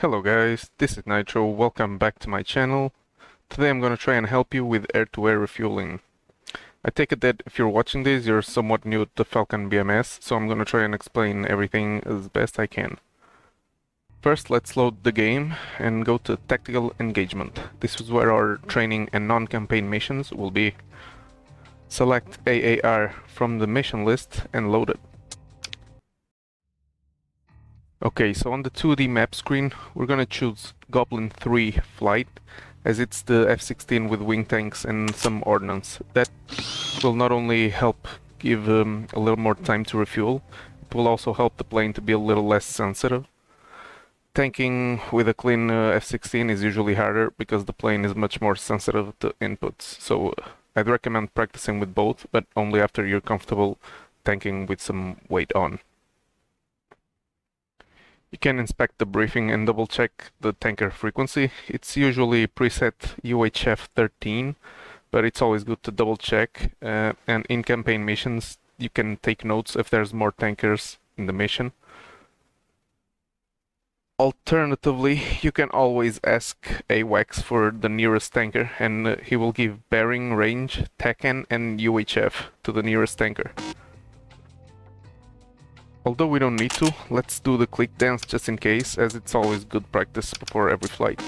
Hello guys, this is Nitro, welcome back to my channel. Today I'm gonna try and help you with air-to-air refueling. I take it that if you're watching this, you're somewhat new to Falcon BMS, so I'm gonna try and explain everything as best I can. First, let's load the game and go to Tactical Engagement. This is where our training and non-campaign missions will be. Select AAR from the mission list and load it. Okay, so on the 2D map screen, we're gonna choose Goblin 3 Flight, as it's the F-16 with wing tanks and some ordnance. That will not only help give a little more time to refuel, it will also help the plane to be a little less sensitive. Tanking with a clean F-16 is usually harder because the plane is much more sensitive to inputs, so I'd recommend practicing with both, but only after you're comfortable tanking with some weight on. You can inspect the briefing and double check the tanker frequency. It's usually preset UHF 13, but it's always good to double check. And in campaign missions, you can take notes if there's more tankers in the mission. Alternatively, you can always ask AWACS for the nearest tanker, and he will give bearing, range, TACAN, and UHF to the nearest tanker. Although we don't need to, let's do the click dance just in case, as it's always good practice before every flight.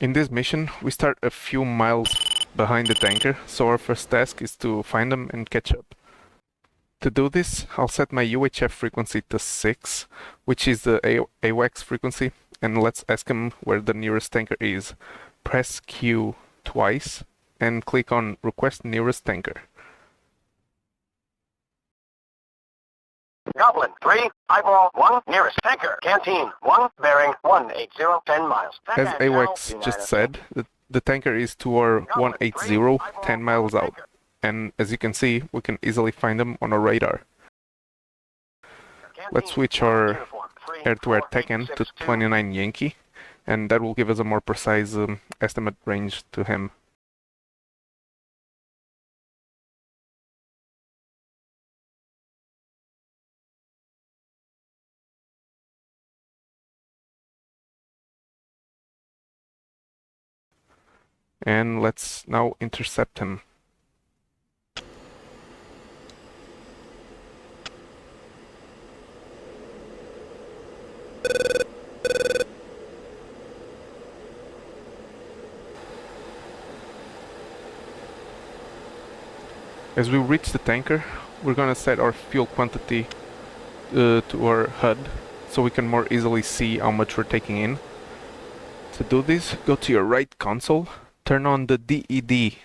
In this mission, we start a few miles behind the tanker, so our first task is to find them and catch up. To do this, I'll set my UHF frequency to 6, which is the AWACS frequency, and let's ask him where the nearest tanker is. Press Q twice and click on Request Nearest Tanker. Goblin 3, Eyeball 1, nearest tanker. Canteen 1, bearing 180, 10 miles. As AWACS just said, the tanker is to our 180, 10 miles out. And as you can see, we can easily find them on our radar. Let's switch our air-to-air TACAN to 29 Yankee, and that will give us a more precise estimate range to him. And let's now intercept him. As we reach the tanker, we're gonna set our fuel quantity to our HUD so we can more easily see how much we're taking in. To do this, go to your right console, turn on the DED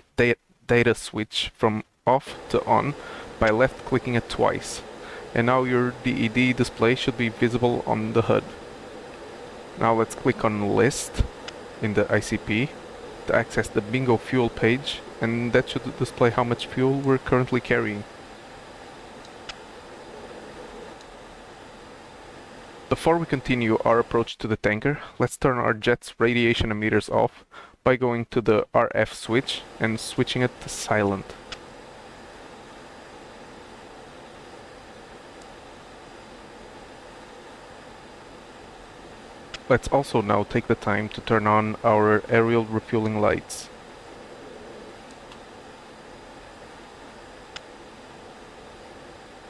data switch from off to on by left clicking it twice. And now your DED display should be visible on the HUD. Now let's click on List in the ICP to access the Bingo Fuel page, and that should display how much fuel we're currently carrying. Before we continue our approach to the tanker, let's turn our jet's radiation emitters off by going to the RF switch and switching it to silent. Let's also now take the time to turn on our aerial refueling lights.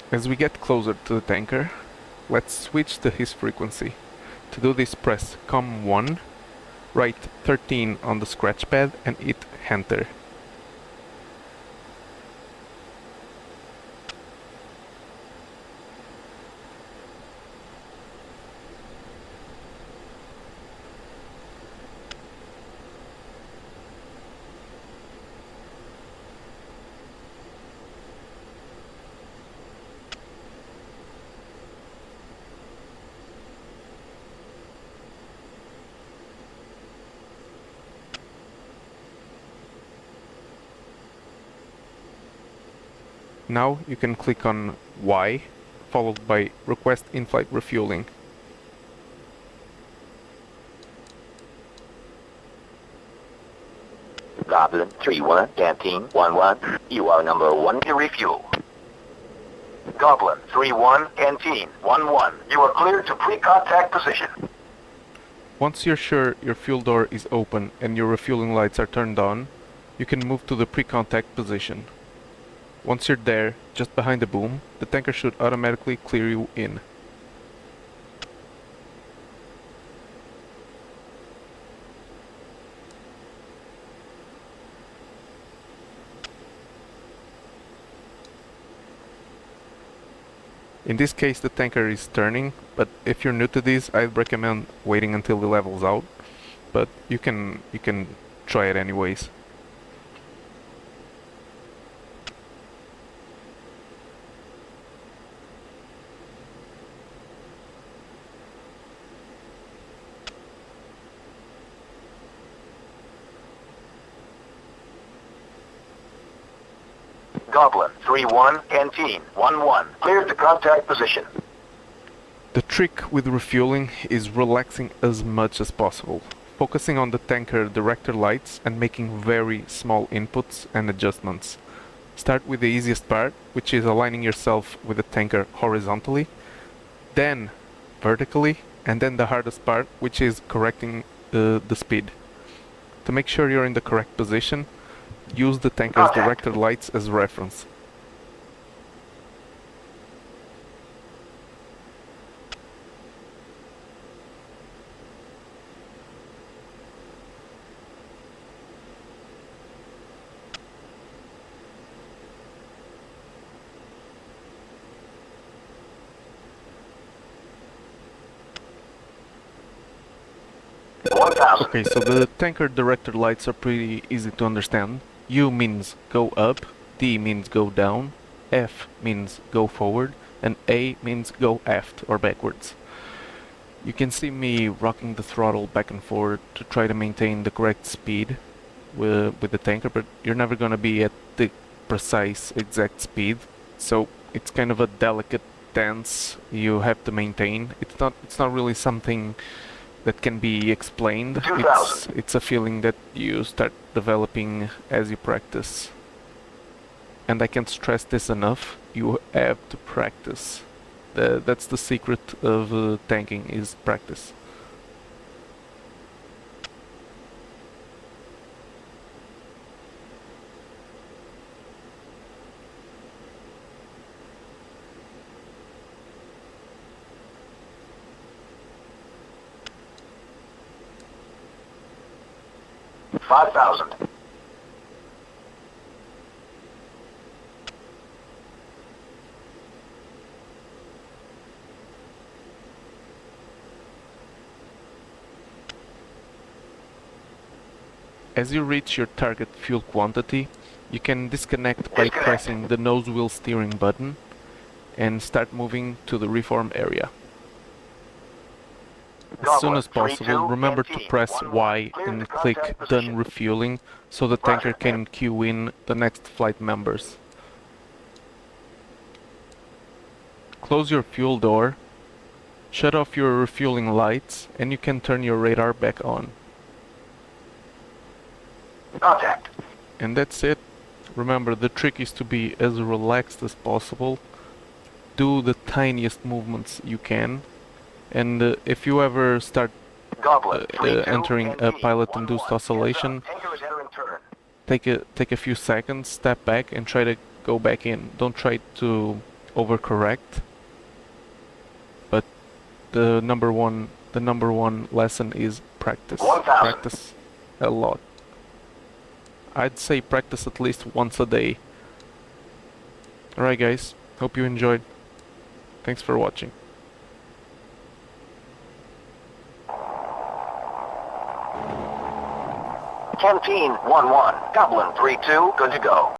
As we get closer to the tanker, let's switch to his frequency. To do this, press COM1, write 13 on the scratch pad and hit Enter. Now you can click on Y, followed by Request In-Flight Refueling. Goblin 3-1, Canteen 1-1. You are number 1 to refuel. Goblin 3-1, Canteen 1-1. You are cleared to pre-contact position. Once you're sure your fuel door is open and your refueling lights are turned on, you can move to the pre-contact position. Once you're there, just behind the boom, the tanker should automatically clear you in. In this case the tanker is turning, but if you're new to this, I'd recommend waiting until the level's out, but you can try it anyways. Goblin 3-1, Canteen 1-1. Cleared to contact position. The trick with refueling is relaxing as much as possible, focusing on the tanker director lights and making very small inputs and adjustments. Start with the easiest part, which is aligning yourself with the tanker horizontally, then vertically, and then the hardest part, which is correcting the speed. To make sure you're in the correct position, use the tanker's director lights as reference. Okay, so the tanker director lights are pretty easy to understand. U means go up, D means go down, F means go forward, and A means go aft or backwards. You can see me rocking the throttle back and forth to try to maintain the correct speed with the tanker, but you're never gonna be at the precise exact speed, so it's kind of a delicate dance you have to maintain. It's not really something that can be explained. It's a feeling that you start developing as you practice. And I can't stress this enough, you have to practice. That's the secret of tanking, is practice. $5,000. As you reach your target fuel quantity, you can disconnect by pressing the nose wheel steering button and start moving to the reform area. As soon as possible, remember to press Y and click Done Refueling so the tanker can queue in the next flight members. Close your fuel door, shut off your refueling lights, and you can turn your radar back on. Contact. And that's it. Remember, the trick is to be as relaxed as possible. Do the tiniest movements you can. And if you ever start entering a pilot-induced oscillation, take a few seconds, step back, and try to go back in. Don't try to overcorrect. But the number one lesson is practice. Practice a lot. I'd say practice at least once a day. Alright guys, hope you enjoyed. Thanks for watching. Canteen 1-1, Goblin 3-2, good to go.